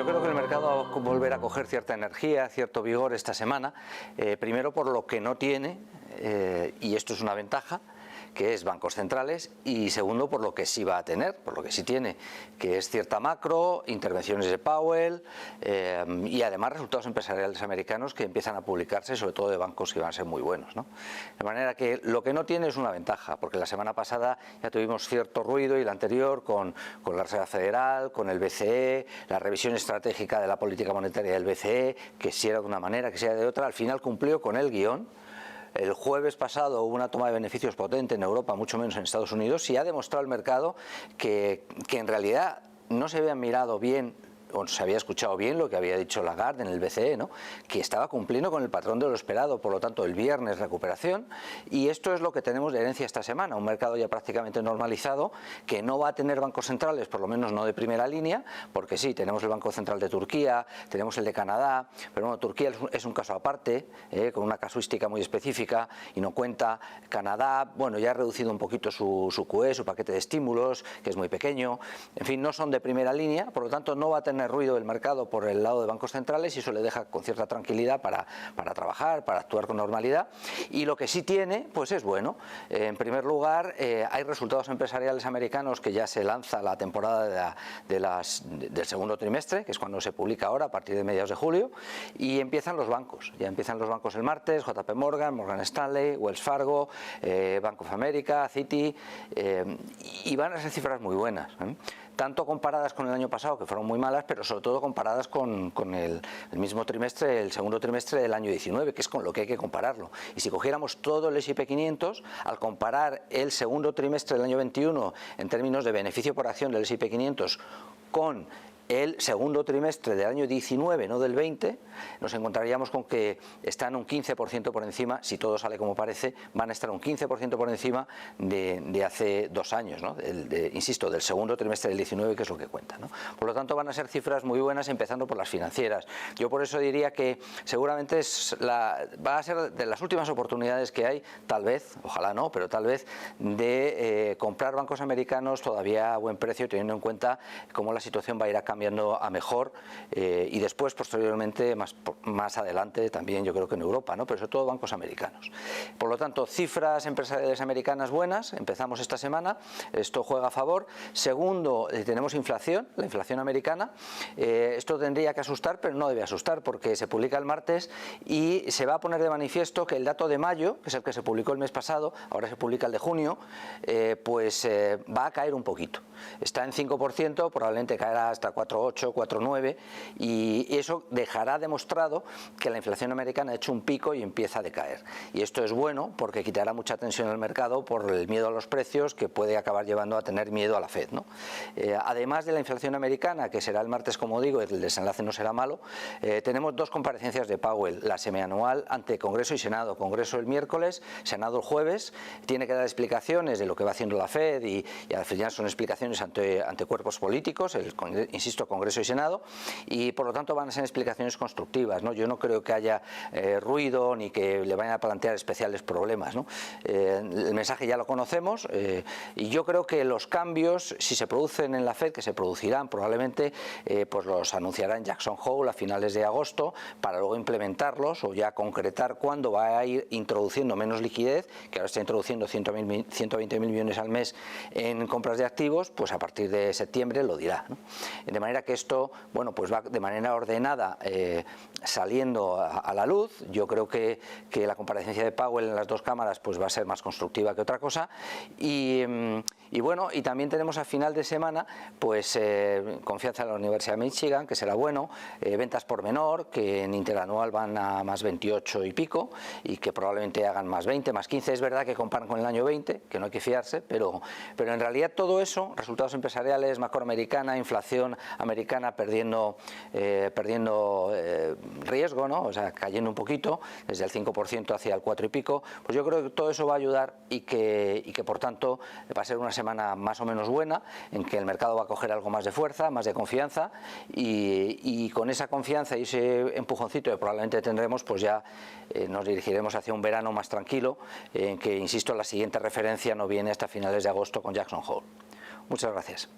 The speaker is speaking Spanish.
Yo creo que el mercado va a volver a coger cierta energía, cierto vigor esta semana, primero por lo que no tiene, y esto es una ventaja, que es bancos centrales, y segundo por lo que sí va a tener, por lo que sí tiene, que es cierta macro, intervenciones de Powell y además resultados empresariales americanos que empiezan a publicarse, sobre todo de bancos que van a ser muy buenos, ¿no? De manera que lo que no tiene es una ventaja, porque la semana pasada ya tuvimos cierto ruido y la anterior con la Reserva Federal, con el BCE, la revisión estratégica de la política monetaria del BCE, que si era de una manera, que si era de otra, al final cumplió con el guión. El jueves pasado hubo una toma de beneficios potente en Europa, mucho menos en Estados Unidos, y ha demostrado el mercado que en realidad no se habían mirado bien o se había escuchado bien lo que había dicho Lagarde en el BCE, ¿no? Que estaba cumpliendo con el patrón de lo esperado, por lo tanto el viernes recuperación, y esto es lo que tenemos de herencia esta semana, un mercado ya prácticamente normalizado, que no va a tener bancos centrales, por lo menos no de primera línea, porque sí, tenemos el Banco Central de Turquía, tenemos el de Canadá, pero bueno, Turquía es un caso aparte, con una casuística muy específica y no cuenta. Canadá, bueno, ya ha reducido un poquito su QE, su paquete de estímulos, que es muy pequeño, en fin, no son de primera línea, por lo tanto no va a tener ruido del mercado por el lado de bancos centrales y eso le deja con cierta tranquilidad para trabajar, para actuar con normalidad. Y lo que sí tiene, pues es bueno. En primer lugar, hay resultados empresariales americanos que ya se lanza la temporada del segundo trimestre, que es cuando se publica ahora, a partir de mediados de julio, y empiezan los bancos. Ya empiezan los bancos el martes, JP Morgan, Morgan Stanley, Wells Fargo, Bank of America, Citi, y van a ser cifras muy buenas, tanto comparadas con el año pasado, que fueron muy malas, pero sobre todo comparadas con el mismo trimestre, el segundo trimestre del año 19, que es con lo que hay que compararlo. Y si cogiéramos todo el S&P 500, al comparar el segundo trimestre del año 21 en términos de beneficio por acción del S&P 500 con el segundo trimestre del año 19, no del 20, nos encontraríamos con que están un 15% por encima, si todo sale como parece, van a estar un 15% por encima de hace 2 años, ¿no? Insisto, del segundo trimestre del 19, que es lo que cuenta, ¿no? Por lo tanto, van a ser cifras muy buenas, empezando por las financieras. Yo por eso diría que seguramente va a ser de las últimas oportunidades que hay, tal vez, ojalá no, pero tal vez, de comprar bancos americanos todavía a buen precio, teniendo en cuenta cómo la situación va a ir a cambiando a mejor, y después posteriormente más adelante también yo creo que en Europa, ¿no? Pero sobre todo bancos americanos. Por lo tanto, cifras empresariales americanas buenas, empezamos esta semana, esto juega a favor. Segundo, tenemos inflación, la inflación americana, esto tendría que asustar, pero no debe asustar porque se publica el martes y se va a poner de manifiesto que el dato de mayo, que es el que se publicó el mes pasado, ahora se publica el de junio, pues va a caer un poquito. Está en 5%, probablemente caerá hasta 4,8, 4,9, y eso dejará demostrado que la inflación americana ha hecho un pico y empieza a decaer. Y esto es bueno porque quitará mucha tensión en el mercado por el miedo a los precios, que puede acabar llevando a tener miedo a la Fed, ¿no? Además de la inflación americana, que será el martes, como digo, el desenlace no será malo, tenemos 2 comparecencias de Powell, la semianual ante Congreso y Senado. Congreso el miércoles, Senado el jueves, tiene que dar explicaciones de lo que va haciendo la Fed y al final son explicaciones ante cuerpos políticos, insisto, Congreso y Senado, y por lo tanto van a ser explicaciones constructivas, ¿no? Yo no creo que haya ruido ni que le vayan a plantear especiales problemas, ¿no? El mensaje ya lo conocemos, y yo creo que los cambios, si se producen en la Fed, que se producirán probablemente, pues los anunciará en Jackson Hole a finales de agosto, para luego implementarlos o ya concretar cuándo va a ir introduciendo menos liquidez, que ahora está introduciendo 120.000 millones al mes en compras de activos, pues a partir de septiembre lo dirá, ¿no? De manera que esto, bueno, pues va de manera ordenada saliendo a la luz. Yo creo que la comparecencia de Powell en las 2 cámaras pues va a ser más constructiva que otra cosa, y bueno, y también tenemos a final de semana pues confianza en la Universidad de Michigan, que será bueno, ventas por menor, que en interanual van a más 28 y pico, y que probablemente hagan más 20, más 15, es verdad que comparan con el año 20, que no hay que fiarse, pero en realidad todo eso, resultados empresariales, macroamericana, inflación americana perdiendo riesgo, ¿no? O sea, cayendo un poquito, desde el 5% hacia el 4 y pico, pues yo creo que todo eso va a ayudar y que por tanto va a ser una semana más o menos buena, en que el mercado va a coger algo más de fuerza, más de confianza, y con esa confianza y ese empujoncito que probablemente tendremos, pues ya nos dirigiremos hacia un verano más tranquilo, en que, insisto, la siguiente referencia no viene hasta finales de agosto con Jackson Hole. Muchas gracias.